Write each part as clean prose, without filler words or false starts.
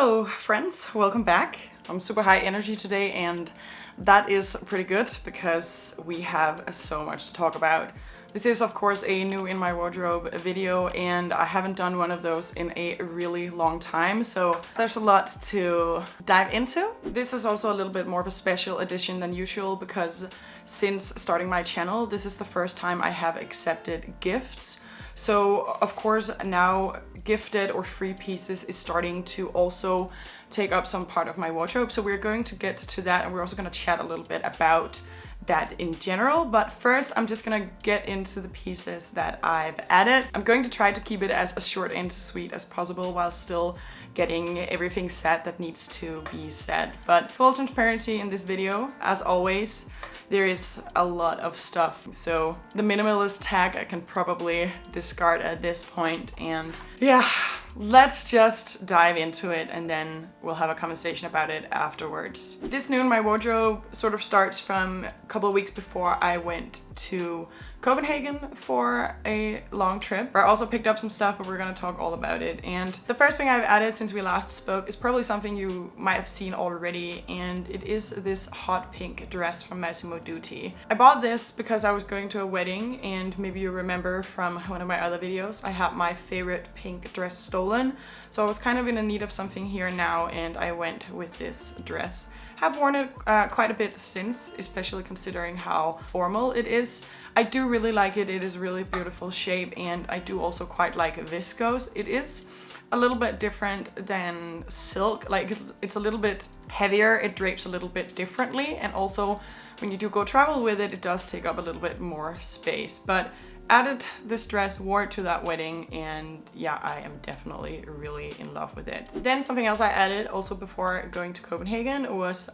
Hello friends, welcome back. I'm super high energy today and that is pretty good because we have so much to talk about. This is of course a new in my wardrobe video and I haven't done one of those in a really long time, so there's a lot to dive into. This is also a little bit more of a special edition than usual because since starting my channel, this is the first time I have accepted gifts. So of course now gifted or free pieces is starting to also take up some part of my wardrobe. So we're going to get to that and we're also going to chat a little bit about that in general. But first I'm just gonna get into the pieces that I've added. I'm going to try to keep it as short and sweet as possible while still getting everything set that needs to be said. But full transparency in this video, as always, there is a lot of stuff. So the minimalist tag I can probably discard at this point. And yeah, let's just dive into it and then we'll have a conversation about it afterwards. This new in my wardrobe sort of starts from a couple of weeks before I went to Copenhagen for a long trip. I also picked up some stuff, but we're gonna talk all about it. And the first thing I've added since we last spoke is probably something you might have seen already, and it is this hot pink dress from Massimo Dutti. I bought this because I was going to a wedding, and maybe you remember from one of my other videos, I had my favorite pink dress stolen. So I was kind of in a need of something here and now, and I went with this dress. Have worn it quite a bit since, especially considering how formal it is. I do really like it. It is a really beautiful shape, and I do also quite like viscose. It is a little bit different than silk. Like, it's a little bit heavier, it drapes a little bit differently, and also when you do go travel with it, it does take up a little bit more space. But added this dress, wore it to that wedding, and yeah, I am definitely really in love with it. Then something else I added also before going to Copenhagen was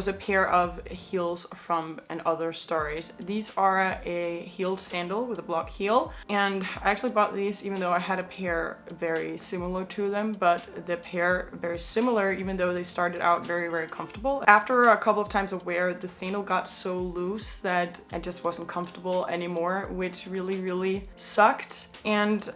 a pair of heels from Other Stories. These are a heeled sandal with a block heel, and I actually bought these even though I had a pair very similar to them, but the pair very similar even though they started out very comfortable. After a couple of times of wear, the sandal got so loose that I just wasn't comfortable anymore, which really sucked. And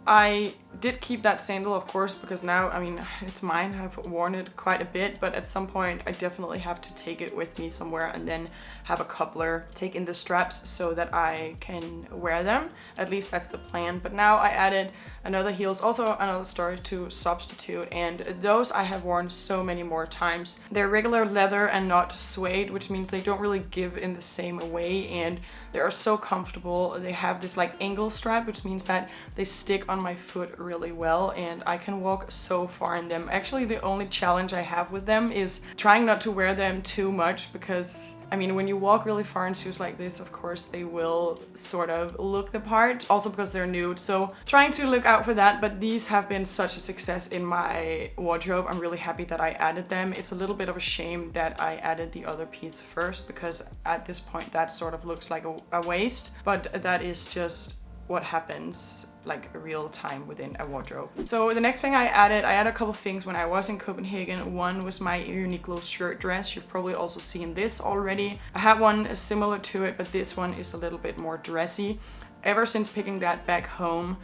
I did keep that sandal, of course, because now, I mean, it's mine. I've worn it quite a bit, but at some point I definitely have to take it with me somewhere and then have a coupler take in the straps so that I can wear them. At least that's the plan. But now I added another heels, also Another Story to substitute, and those I have worn so many more times. They're regular leather and not suede, which means they don't really give in the same way, and they are so comfortable. They have this like angle strap, which means that they stick on my foot really well, and I can walk so far in them. Actually, the only challenge I have with them is trying not to wear them too much, because I mean, when you walk really far in shoes like this, of course they will sort of look the part, also because they're nude, so trying to look out for that. But these have been such a success in my wardrobe. I'm really happy that I added them. It's a little bit of a shame that I added the other piece first, because at this point that sort of looks like a waste, but that is just what happens like real time within a wardrobe. So the next thing I added a couple of things when I was in Copenhagen. One was my Uniqlo shirt dress. You've probably also seen this already. I had one similar to it, but this one is a little bit more dressy. Ever since picking that back home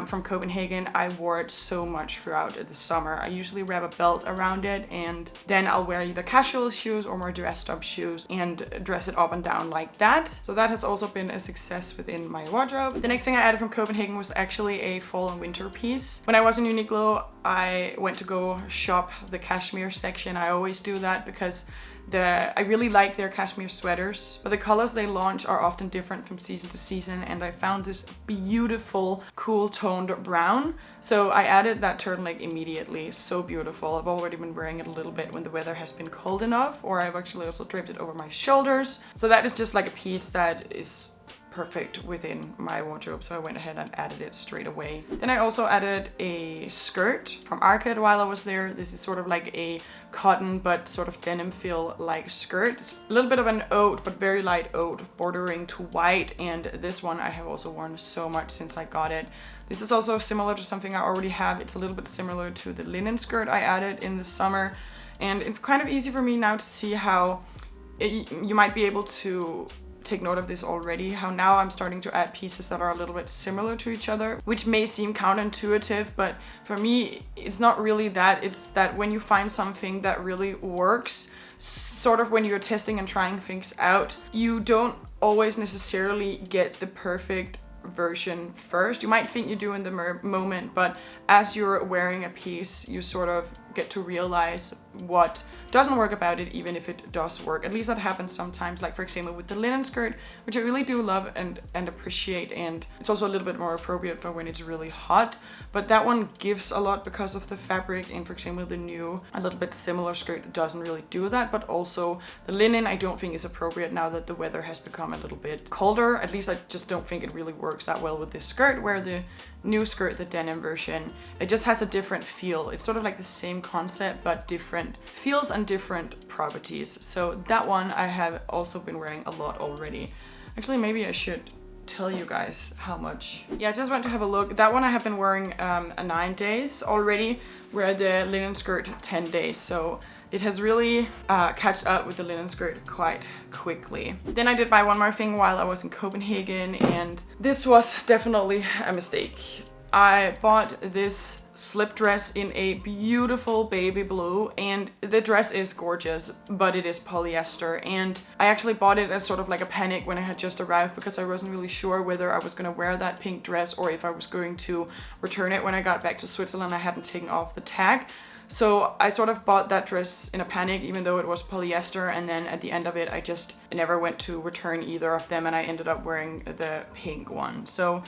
from Copenhagen, I wore it so much throughout the summer. I usually wrap a belt around it, and then I'll wear either casual shoes or more dressed up shoes and dress it up and down like that. So that has also been a success within my wardrobe. The next thing I added from Copenhagen was actually a fall and winter piece. When I was in Uniqlo, I went to go shop the cashmere section. I always do that because I really like their cashmere sweaters, but the colors they launch are often different from season to season, and I found this beautiful cool toned brown, so I added that turtleneck immediately. So beautiful. I've already been wearing it a little bit when the weather has been cold enough, or I've actually also draped it over my shoulders. So that is just like a piece that is perfect within my wardrobe, so I went ahead and added it straight away. Then I also added a skirt from Arcade while I was there. This is sort of like a cotton but sort of denim feel like skirt. It's a little bit of an oat, but very light oat, bordering to white, and this one I have also worn so much since I got it. This is also similar to something I already have. It's a little bit similar to the linen skirt I added in the summer, and it's kind of easy for me now to see how you might be able to take note of this already, how now I'm starting to add pieces that are a little bit similar to each other, which may seem counterintuitive, but for me, it's not really that. It's that when you find something that really works, sort of when you're testing and trying things out, you don't always necessarily get the perfect version first. You might think you do in the moment, but as you're wearing a piece, you sort of get to realize what doesn't work about it, even if it does work. At least that happens sometimes, like for example with the linen skirt, which I really do love and appreciate, and it's also a little bit more appropriate for when it's really hot, but that one gives a lot because of the fabric, and for example the new a little bit similar skirt doesn't really do that. But also the linen I don't think is appropriate now that the weather has become a little bit colder. At least I just don't think it really works that well with this skirt, where the new skirt, the denim version, it just has a different feel. It's sort of like the same concept but different feels and different properties. So that one I have also been wearing a lot already. Actually, maybe I should tell you guys how much. Yeah, I just went to have a look. That one I have been wearing 9 days already, where the linen skirt 10 days. So it has really catched up with the linen skirt quite quickly. Then I did buy one more thing while I was in Copenhagen, and this was definitely a mistake. I bought this slip dress in a beautiful baby blue, and the dress is gorgeous, but it is polyester, and I actually bought it as sort of like a panic when I had just arrived, because I wasn't really sure whether I was going to wear that pink dress or if I was going to return it when I got back to Switzerland. I hadn't taken off the tag. So I sort of bought that dress in a panic, even though it was polyester, and then at the end of it I never went to return either of them, and I ended up wearing the pink one. So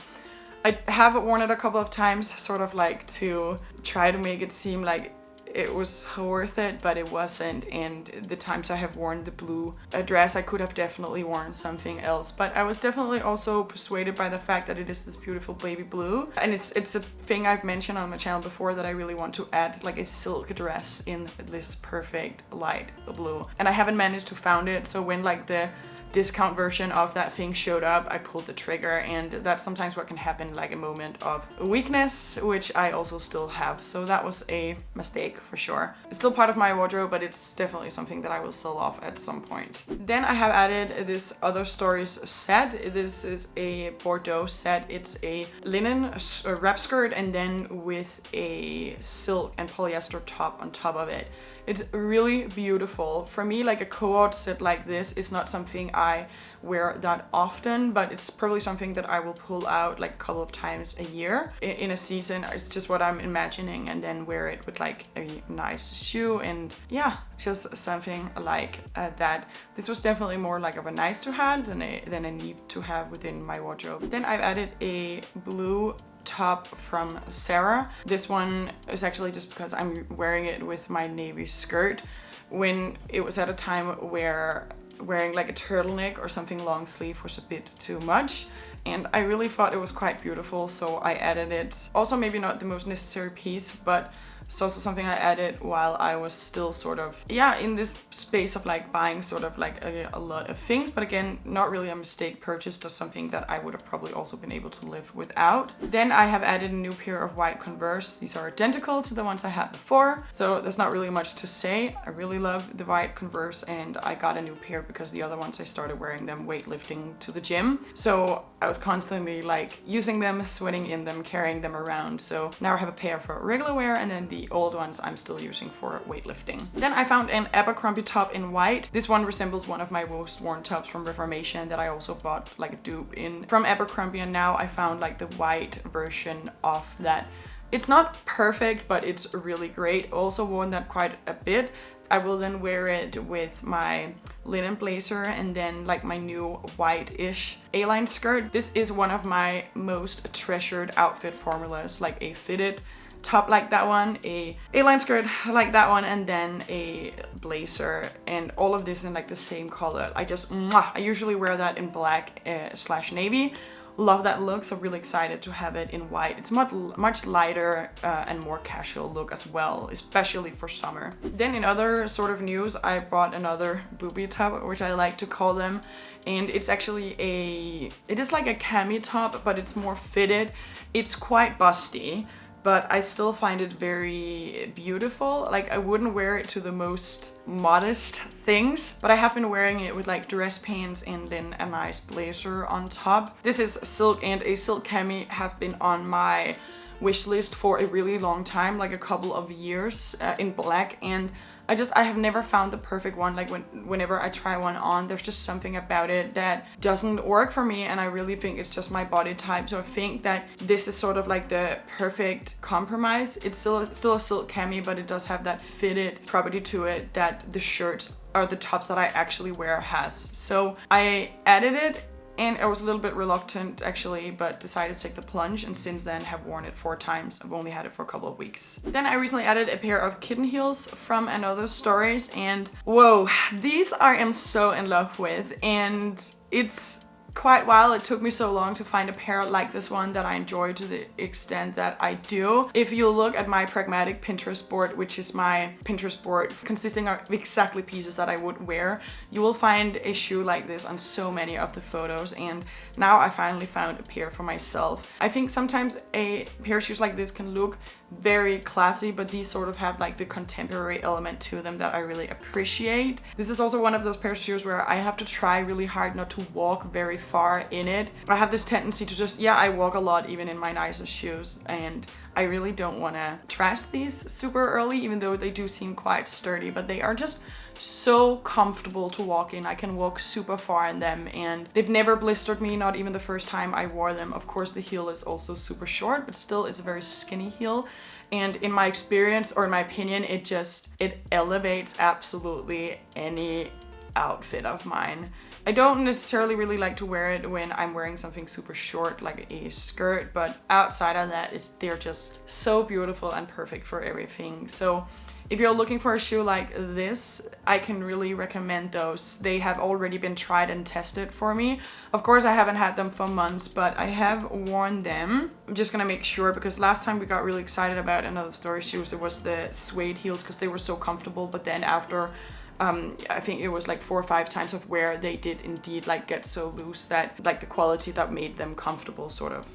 I have worn it a couple of times, sort of like to try to make it seem like it was worth it, but it wasn't. And the times I have worn the blue dress, I could have definitely worn something else. But I was definitely also persuaded by the fact that it is this beautiful baby blue. And it's a thing I've mentioned on my channel before, that I really want to add like a silk dress in this perfect light blue. And I haven't managed to find it, so when like the discount version of that thing showed up, I pulled the trigger, and that's sometimes what can happen, like a moment of weakness, which I also still have. So that was a mistake for sure. It's still part of my wardrobe, but it's definitely something that I will sell off at some point. Then I have added this Other Stories set. This is a Bordeaux set. It's a linen wrap skirt, and then with a silk and polyester top on top of it. It's really beautiful. For me, like a co-ord set like this is not something I wear that often, but it's probably something that I will pull out like a couple of times a year in a season. It's just what I'm imagining, and then wear it with like a nice shoe, and yeah, just something like that. This was definitely more like of a nice to have than a need to have within my wardrobe. Then I've added a blue top from Sarah. This one is actually just because I'm wearing it with my navy skirt, when it was at a time where wearing like a turtleneck or something long sleeve was a bit too much, and I really thought it was quite beautiful, so I added it. Also, maybe not the most necessary piece, but it's also something I added while I was still sort of, yeah, in this space of like buying sort of like a lot of things. But again, not really a mistake purchase, or something that I would have probably also been able to live without. Then I have added a new pair of white Converse. These are identical to the ones I had before, so there's not really much to say. I really love the white Converse, and I got a new pair because the other ones I started wearing them weightlifting to the gym. So I was constantly like using them, sweating in them, carrying them around. So now I have a pair for regular wear, and then the old ones I'm still using for weightlifting. Then I found an Abercrombie top in white. This one resembles one of my most worn tops from Reformation that I also bought like a dupe in from Abercrombie, and now I found like the white version of that. It's not perfect, but it's really great. Also worn that quite a bit. I will then wear it with my linen blazer, and then like my new white-ish A-line skirt. This is one of my most treasured outfit formulas, like a fitted top like that one, a A-line skirt like that one, and then a blazer, and all of this in like the same color. I usually wear that in black / navy. Love that look, so really excited to have it in white. It's much lighter and more casual look as well, especially for summer. Then in other sort of news, I bought another booby top, which I like to call them, and it's actually it is like a cami top, but it's more fitted. It's quite busty, but I still find it very beautiful. Like, I wouldn't wear it to the most modest things, but I have been wearing it with like dress pants and then a nice blazer on top. This is silk, and a silk cami have been on my wish list for a really long time, like a couple of years, in black, and I have never found the perfect one. Like whenever I try one on, there's just something about it that doesn't work for me, and I really think it's just my body type. So I think that this is sort of like the perfect compromise. It's still a silk cami, but it does have that fitted property to it that the shirts or the tops that I actually wear has. So I added it, and I was a little bit reluctant actually, but decided to take the plunge, and since then have worn it 4 times. I've only had it for a couple of weeks. Then I recently added a pair of Kitten Heels from Another Stories, and whoa, these I am so in love with, and it's quite while it took me so long to find a pair like this one that I enjoy to the extent that I do. If you look at my pragmatic Pinterest board, which is my Pinterest board consisting of exactly pieces that I would wear, you will find a shoe like this on so many of the photos, and now I finally found a pair for myself. I think sometimes a pair of shoes like this can look very classy, but these sort of have like the contemporary element to them that I really appreciate. This is also one of those pairs of shoes where I have to try really hard not to walk very far in it. I have this tendency to just, I walk a lot even in my nicest shoes, and I really don't want to trash these super early, even though they do seem quite sturdy, but they are just so comfortable to walk in. I can walk super far in them, and they've never blistered me, not even the first time I wore them. Of course, the heel is also super short, but still it's a very skinny heel. And in my experience, or in my opinion, it elevates absolutely any outfit of mine. I don't necessarily really like to wear it when I'm wearing something super short like a skirt, but outside of that, they're just so beautiful and perfect for everything. So if you're looking for a shoe like this, I can really recommend those. They have already been tried and tested for me. Of course, I haven't had them for months, but I have worn them. I'm just gonna make sure, because last time we got really excited about Another Story shoes, it was the suede heels because they were so comfortable, but then after I think it was like 4 or 5 times of wear, they did indeed like get so loose that like the quality that made them comfortable sort of,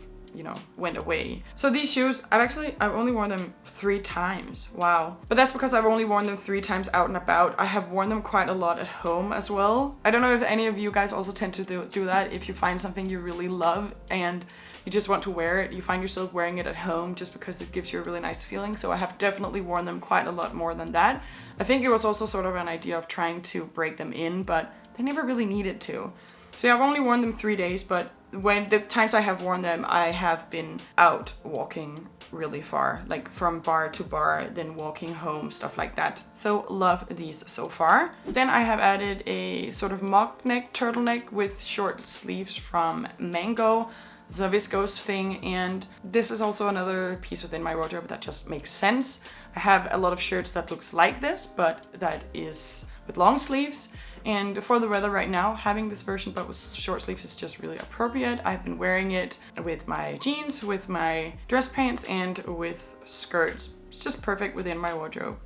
went away. So these shoes, I've only worn them 3 times. Wow. But that's because I've only worn them 3 times out and about. I have worn them quite a lot at home as well. I don't know if any of you guys also tend to do that. If you find something you really love and you just want to wear it, you find yourself wearing it at home just because it gives you a really nice feeling. So I have definitely worn them quite a lot more than that. I think it was also sort of an idea of trying to break them in, but they never really needed to. So yeah, I've only worn them 3 days, but when the times I have worn them, I have been out walking really far, like from bar to bar, then walking home, stuff like that. So love these so far. Then I have added a sort of mock neck turtleneck with short sleeves from Mango. It's a viscose thing, and this is also another piece within my wardrobe that just makes sense. I have a lot of shirts that looks like this, but that is with long sleeves. And for the weather right now, having this version but with short sleeves is just really appropriate. I've been wearing it with my jeans, with my dress pants, and with skirts. It's just perfect within my wardrobe.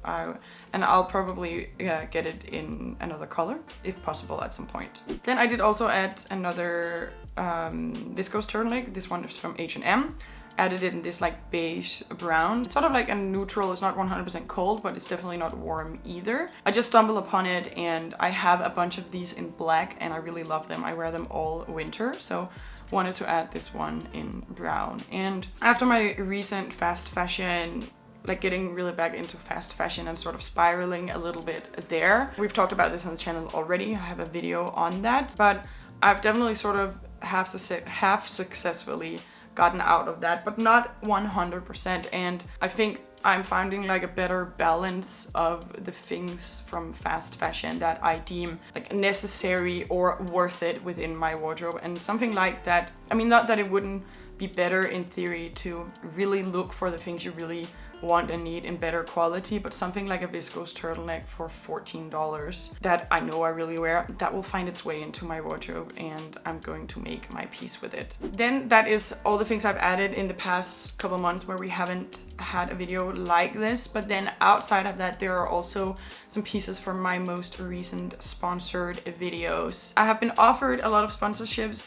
And I'll probably get it in another color, if possible, at some point. Then I did also add another viscose turtleneck. This one is from H&M. Added it in this like beige brown. It's sort of like a neutral. It's not 100% cold, but it's definitely not warm either. I just stumbled upon it, and I have a bunch of these in black, and I really love them. I wear them all winter, so wanted to add this one in brown. And after my recent fast fashion, like getting really back into fast fashion and sort of spiraling a little bit there. We've talked about this on the channel already. I have a video on that, but I've definitely sort of half successfully gotten out of that, but not 100%. And I think I'm finding like a better balance of the things from fast fashion that I deem like necessary or worth it within my wardrobe. And something like that, I mean, not that it wouldn't be better in theory to really look for the things you really want and need in better quality, but something like a viscose turtleneck for $14 that I know I really wear, that will find its way into my wardrobe, and I'm going to make my peace with it. Then that is all the things I've added in the past couple months where we haven't had a video like this. But then outside of that, there are also some pieces from my most recent sponsored videos. I have been offered a lot of sponsorships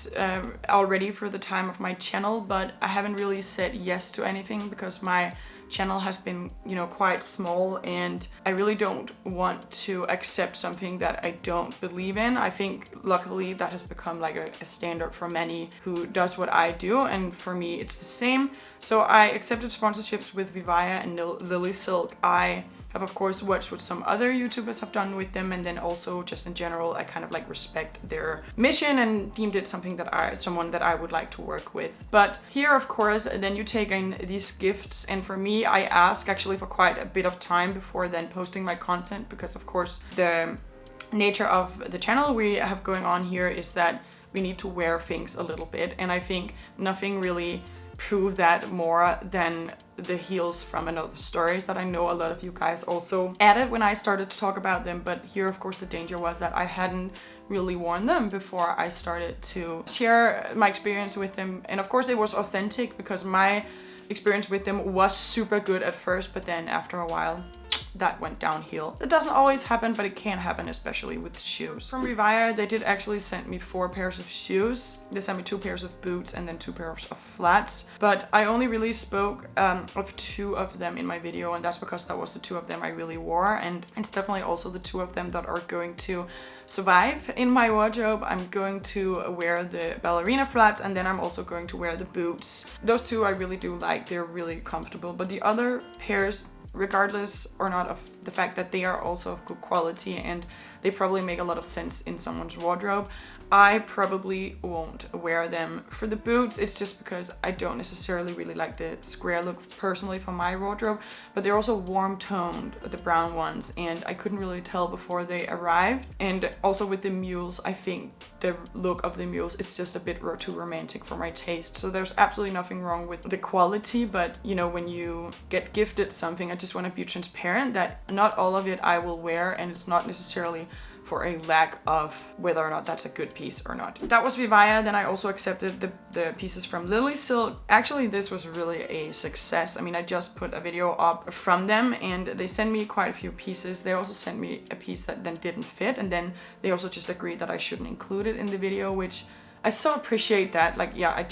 already for the time of my channel, but I haven't really said yes to anything because my channel has been, you know, quite small, and I really don't want to accept something that I don't believe in. I think luckily that has become like a standard for many who does what I do, and for me it's the same. So I accepted sponsorships with Vivaya and Lily Silk. I have of course watched what some other YouTubers have done with them, and then also just in general I kind of like respect their mission and deemed it something that someone that I would like to work with. But here of course then you take in these gifts, and for me I ask actually for quite a bit of time before then posting my content, because of course the nature of the channel we have going on here is that we need to wear things a little bit, and I think nothing really prove that more than the heels from Another Stories that I know a lot of you guys also added when I started to talk about them. But here of course the danger was that I hadn't really worn them before I started to share my experience with them, and of course it was authentic because my experience with them was super good at first, but then after a while that went downhill. It doesn't always happen, but it can happen, especially with shoes. From Revire, they did actually send me 4 pairs of shoes. They sent me 2 pairs of boots and then 2 pairs of flats. But I only really spoke of 2 of them in my video, and that's because that was the 2 of them I really wore, and it's definitely also the 2 of them that are going to survive in my wardrobe. I'm going to wear the ballerina flats, and then I'm also going to wear the boots. Those 2 I really do like, they're really comfortable, but the other pairs, regardless or not of the fact that they are also of good quality and they probably make a lot of sense in someone's wardrobe, I probably won't wear them. For the boots, it's just because I don't necessarily really like the square look personally for my wardrobe, but they're also warm toned, the brown ones, and I couldn't really tell before they arrived. And also with the mules, I think the look of the mules is just a bit too romantic for my taste. So there's absolutely nothing wrong with the quality, but you know, when you get gifted something, I just want to be transparent that not all of it I will wear, and it's not necessarily for a lack of whether or not that's a good piece or not. That was Vivaya. Then I also accepted the pieces from Lily Silk. Actually, this was really a success. I mean, I just put a video up from them and they sent me quite a few pieces. They also sent me a piece that then didn't fit, and then they also just agreed that I shouldn't include it in the video, which I so appreciate that. Like, yeah,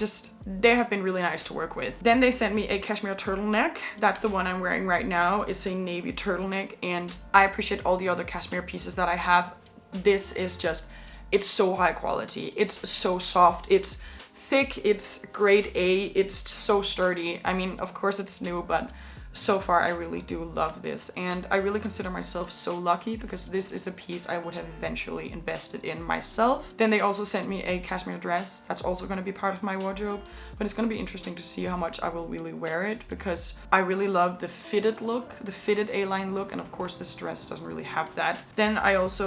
they have been really nice to work with. Then they sent me a Cashmere Turtleneck. That's the one I'm wearing right now. It's a navy turtleneck, and I appreciate all the other cashmere pieces that I have. This is just, it's so high quality. It's so soft. It's thick. It's grade A. It's so sturdy. I mean, of course it's new, but so far I really do love this, and I really consider myself so lucky because this is a piece I would have eventually invested in myself. Then they also sent me a cashmere dress. That's also going to be part of my wardrobe, but it's going to be interesting to see how much I will really wear it because I really love the fitted look, the fitted A-line look, and of course this dress doesn't really have that. Then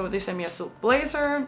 they sent me a silk blazer,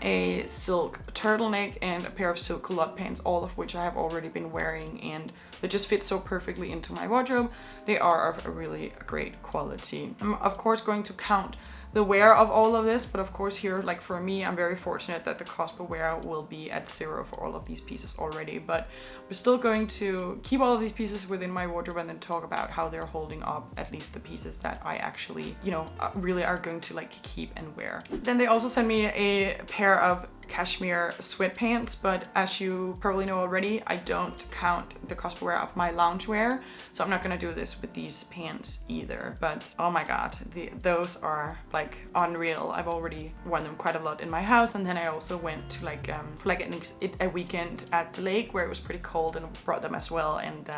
a silk turtleneck, and a pair of silk culotte pants, all of which I have already been wearing, and they just fit so perfectly into my wardrobe. They are of a really great quality. I'm of course going to count the wear of all of this, but of course here, like for me, I'm very fortunate that the cost per wear will be at 0 for all of these pieces already, but we're still going to keep all of these pieces within my wardrobe and then talk about how they're holding up, at least the pieces that I actually, you know, really are going to like keep and wear. Then they also sent me a pair of Cashmere Sweatpants, but as you probably know already, I don't count the cost per wear of my loungewear, so I'm not gonna do this with these pants either. But oh my god, those are like unreal. I've already worn them quite a lot in my house, and then I also went to like for like a weekend at the lake where it was pretty cold and brought them as well, and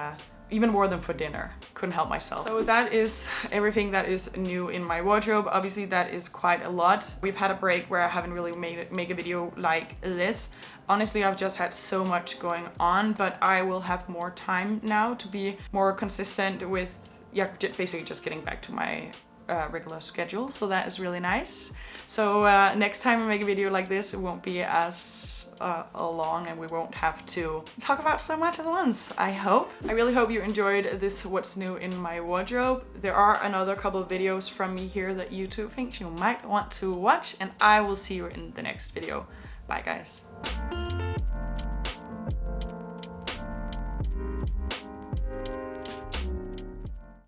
even wore them for dinner. Couldn't help myself. So that is everything that is new in my wardrobe. Obviously that is quite a lot. We've had a break where I haven't really make a video like this. Honestly, I've just had so much going on, but I will have more time now to be more consistent with, yeah, basically just getting back to my regular schedule, so that is really nice. So next time I make a video like this, it won't be as long and we won't have to talk about so much at once, I hope. I really hope you enjoyed this what's new in my wardrobe. There are another couple of videos from me here that YouTube thinks you might want to watch, and I will see you in the next video. Bye guys.